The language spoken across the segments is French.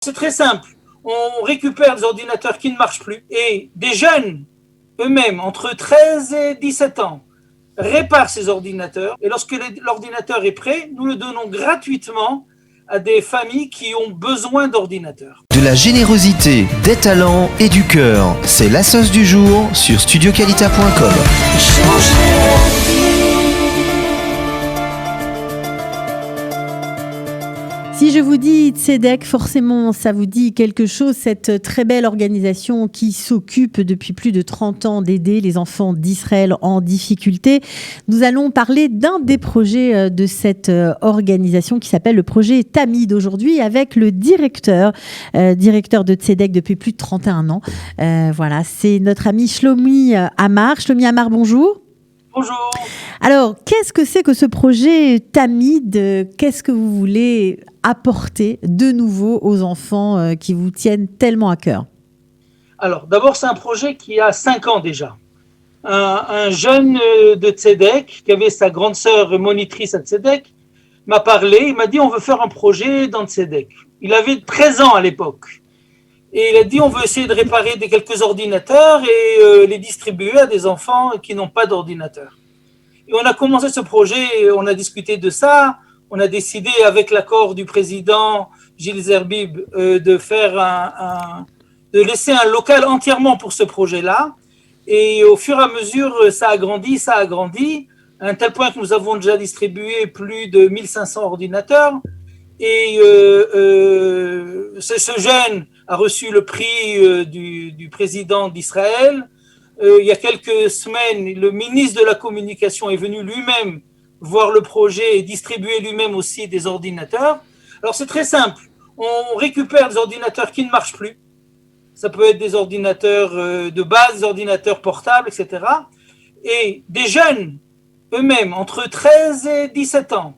C'est très simple. On récupère des ordinateurs qui ne marchent plus et des jeunes eux-mêmes, entre 13 et 17 ans, réparent ces ordinateurs. Et lorsque l'ordinateur est prêt, nous le donnons gratuitement à des familles qui ont besoin d'ordinateurs. De la générosité, des talents et du cœur. C'est la sauce du jour sur studioqualita.com. Si je vous dis Tzedek, forcément, ça vous dit quelque chose, cette très belle organisation qui s'occupe depuis plus de 30 ans d'aider les enfants d'Israël en difficulté. Nous allons parler d'un des projets de cette organisation qui s'appelle le projet Tamid aujourd'hui avec le directeur de Tzedek depuis plus de 31 ans. Voilà, c'est notre ami Shlomi Amar. Shlomi Amar, bonjour. Bonjour. Alors, qu'est-ce que c'est que ce projet Tamid ? Qu'est-ce que vous voulez apporter de nouveau aux enfants qui vous tiennent tellement à cœur ? Alors, d'abord, c'est un projet qui a 5 ans déjà. Un jeune de Tzedek, qui avait sa grande sœur monitrice à Tzedek, m'a parlé, il m'a dit on veut faire un projet dans Tzedek. Il avait 13 ans à l'époque. Et il a dit on veut essayer de réparer quelques ordinateurs et les distribuer à des enfants qui n'ont pas d'ordinateur. Et on a commencé ce projet, on a discuté de ça, on a décidé avec l'accord du président Gilles Zerbib de laisser un local entièrement pour ce projet-là. Et au fur et à mesure, ça a grandi, à un tel point que nous avons déjà distribué plus de 1500 ordinateurs. Et ce jeune a reçu le prix du président d'Israël. Il y a quelques semaines, le ministre de la Communication est venu lui-même voir le projet et distribuer lui-même aussi des ordinateurs. Alors c'est très simple. On récupère des ordinateurs qui ne marchent plus. Ça peut être des ordinateurs de base, des ordinateurs portables, etc. Et des jeunes eux-mêmes, entre 13 et 17 ans,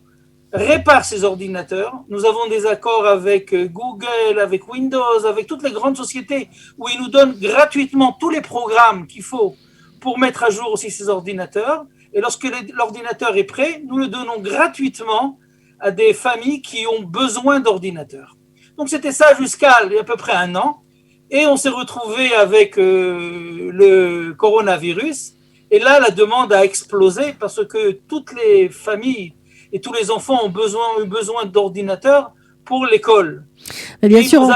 réparent ces ordinateurs. Nous avons des accords avec Google, avec Windows, avec toutes les grandes sociétés où ils nous donnent gratuitement tous les programmes qu'il faut pour mettre à jour aussi ces ordinateurs. Et lorsque l'ordinateur est prêt, nous le donnons gratuitement à des familles qui ont besoin d'ordinateurs. Donc c'était ça jusqu'à il y a à peu près 1 an. Et on s'est retrouvé avec le coronavirus. Et là, la demande a explosé parce que toutes les familles et tous les enfants ont eu besoin d'ordinateurs pour l'école. Bien sûr, nous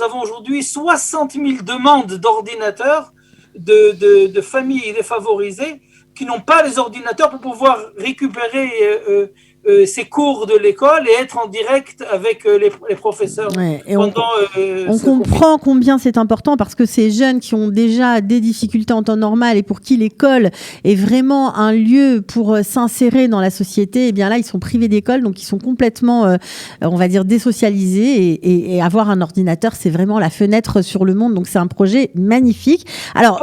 avons aujourd'hui 60 000 demandes d'ordinateurs de familles défavorisées qui n'ont pas les ordinateurs pour pouvoir récupérer ces cours de l'école et être en direct avec les professeurs. Ouais, et on comprend combien c'est important parce que ces jeunes qui ont déjà des difficultés en temps normal et pour qui l'école est vraiment un lieu pour s'insérer dans la société, et bien là ils sont privés d'école, donc ils sont complètement, on va dire, désocialisés et avoir un ordinateur c'est vraiment la fenêtre sur le monde, donc c'est un projet magnifique. Alors,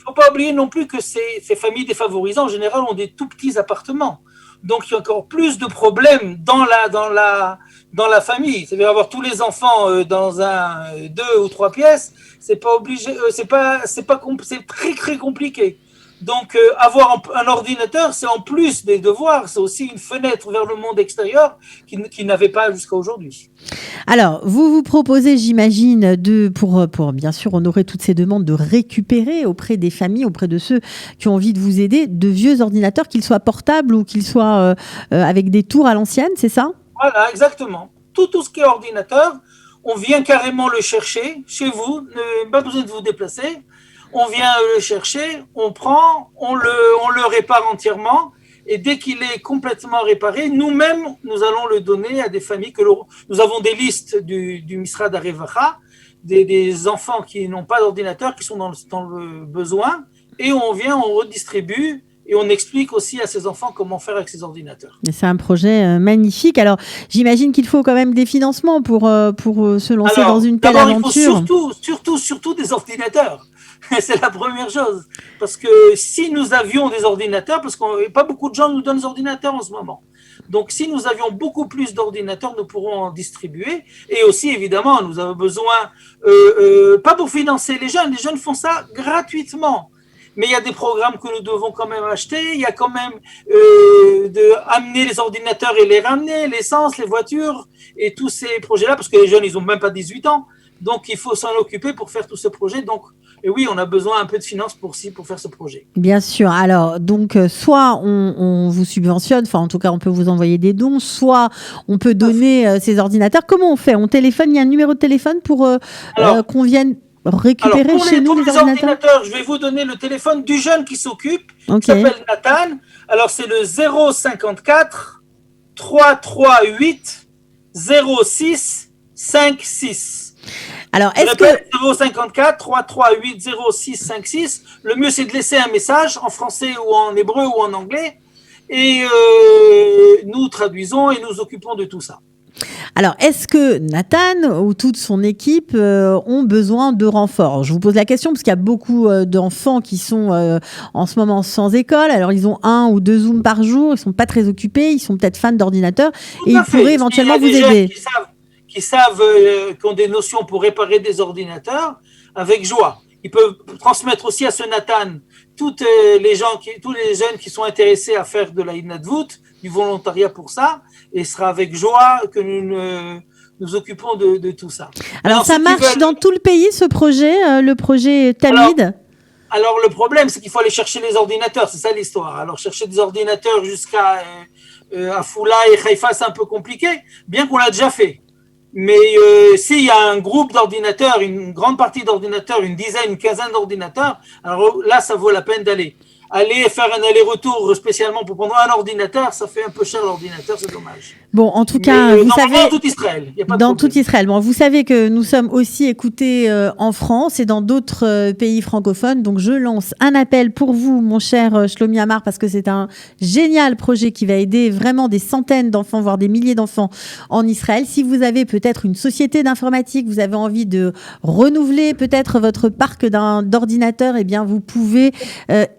faut pas oublier non plus que ces familles défavorisées en général ont des tout petits appartements. Donc, il y a encore plus de problèmes dans la famille. C'est-à-dire avoir tous les enfants dans 2 ou 3 pièces, c'est pas obligé, c'est très très compliqué. Donc, avoir un ordinateur, c'est en plus des devoirs, c'est aussi une fenêtre vers le monde extérieur qui n'avait pas jusqu'à aujourd'hui. Alors, vous proposez, j'imagine, pour bien sûr honorer toutes ces demandes, de récupérer auprès des familles, auprès de ceux qui ont envie de vous aider, de vieux ordinateurs, qu'ils soient portables ou qu'ils soient avec des tours à l'ancienne, c'est ça ? Voilà, exactement. Tout ce qui est ordinateur, on vient carrément le chercher chez vous, pas besoin de vous déplacer. On vient le chercher, on prend, on le répare entièrement et dès qu'il est complètement réparé, nous-mêmes, nous allons le donner à des familles nous avons des listes du Misrad HaRevacha, des enfants qui n'ont pas d'ordinateur, qui sont dans le besoin et on redistribue et on explique aussi à ces enfants comment faire avec ces ordinateurs. C'est un projet magnifique. Alors, j'imagine qu'il faut quand même des financements pour se lancer dans une telle aventure. Il faut surtout des ordinateurs. C'est la première chose. Parce que si nous avions des ordinateurs, parce que pas beaucoup de gens nous donnent des ordinateurs en ce moment. Donc, si nous avions beaucoup plus d'ordinateurs, nous pourrons en distribuer. Et aussi, évidemment, nous avons besoin, pas pour financer les jeunes font ça gratuitement. mais il y a des programmes que nous devons quand même acheter. Il y a quand même amener les ordinateurs et les ramener, l'essence, les voitures et tous ces projets-là, parce que les jeunes, ils n'ont même pas 18 ans. Donc, il faut s'en occuper pour faire tout ce projet. Donc, et oui, on a besoin un peu de finances pour faire ce projet. Bien sûr. Alors, donc, soit on vous subventionne, enfin, en tout cas, on peut vous envoyer des dons, soit on peut donner ces ordinateurs. Comment on fait? On téléphone, il y a un numéro de téléphone pour qu'on vienne récupérer chez nous les ordinateurs? Je vais vous donner le téléphone du jeune qui s'occupe, qui s'appelle Nathan. Alors, c'est le 054 338 06 56. Alors, est-ce que 054 338 06 56, le mieux c'est de laisser un message en français ou en hébreu ou en anglais et nous traduisons et nous occupons de tout ça. Alors, est-ce que Nathan ou toute son équipe ont besoin de renforts? Je vous pose la question parce qu'il y a beaucoup d'enfants qui sont en ce moment sans école. Alors, ils ont 1 ou 2 Zooms par jour, ils sont pas très occupés, ils sont peut-être fans d'ordinateurs et ils pourraient éventuellement vous aider. Qui ont des notions pour réparer des ordinateurs, avec joie. Ils peuvent transmettre aussi à ce Nathan tous les jeunes qui sont intéressés à faire de la Hidnatvut, du volontariat pour ça, et ce sera avec joie que nous occupons de tout ça. Alors ça marche dans tout le pays, ce projet, le projet Tamid? Alors le problème, c'est qu'il faut aller chercher les ordinateurs, c'est ça l'histoire. Alors chercher des ordinateurs jusqu'à Afula et Haïfa, c'est un peu compliqué, bien qu'on l'a déjà fait. Mais s'il y a un groupe d'ordinateurs, une grande partie d'ordinateurs, une dizaine, une quinzaine d'ordinateurs, alors là, ça vaut la peine d'aller. Aller faire un aller-retour spécialement pour prendre un ordinateur, ça fait un peu cher l'ordinateur, c'est dommage. Bon, en tout cas, vous savez, dans tout Israël, y a pas de dans problème. tout Israël. Bon, vous savez que nous sommes aussi écoutés en France et dans d'autres pays francophones. Donc, je lance un appel pour vous, mon cher Shlomi Amar, parce que c'est un génial projet qui va aider vraiment des centaines d'enfants, voire des milliers d'enfants en Israël. Si vous avez peut-être une société d'informatique, vous avez envie de renouveler peut-être votre parc d'ordinateurs, eh bien, vous pouvez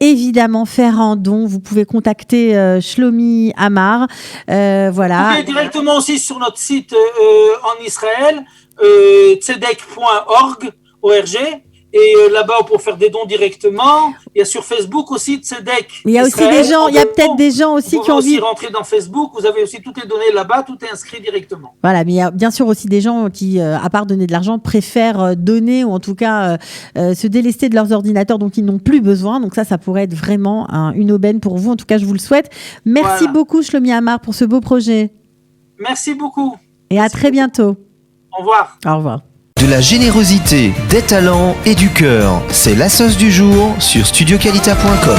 évidemment faire un don. Vous pouvez contacter Shlomi Amar. Voilà. Vous pouvez directement aussi sur notre site en Israël, tzedek.org, et là-bas, on peut faire des dons directement. Il y a sur Facebook aussi Tzedek. Il y a aussi des gens, il y a peut-être des gens aussi qui ont envie. Vous pouvez aussi rentrer dans Facebook. Vous avez aussi toutes les données là-bas. Tout est inscrit directement. Voilà, mais il y a bien sûr aussi des gens qui, à part donner de l'argent, préfèrent donner ou en tout cas se délester de leurs ordinateurs dont ils n'ont plus besoin. Donc ça pourrait être vraiment une aubaine pour vous. En tout cas, je vous le souhaite. Merci beaucoup, Shlomi Amar, pour ce beau projet. Merci beaucoup. Et à très bientôt. Au revoir. Au revoir. De la générosité, des talents et du cœur, c'est la sauce du jour sur studioqualita.com.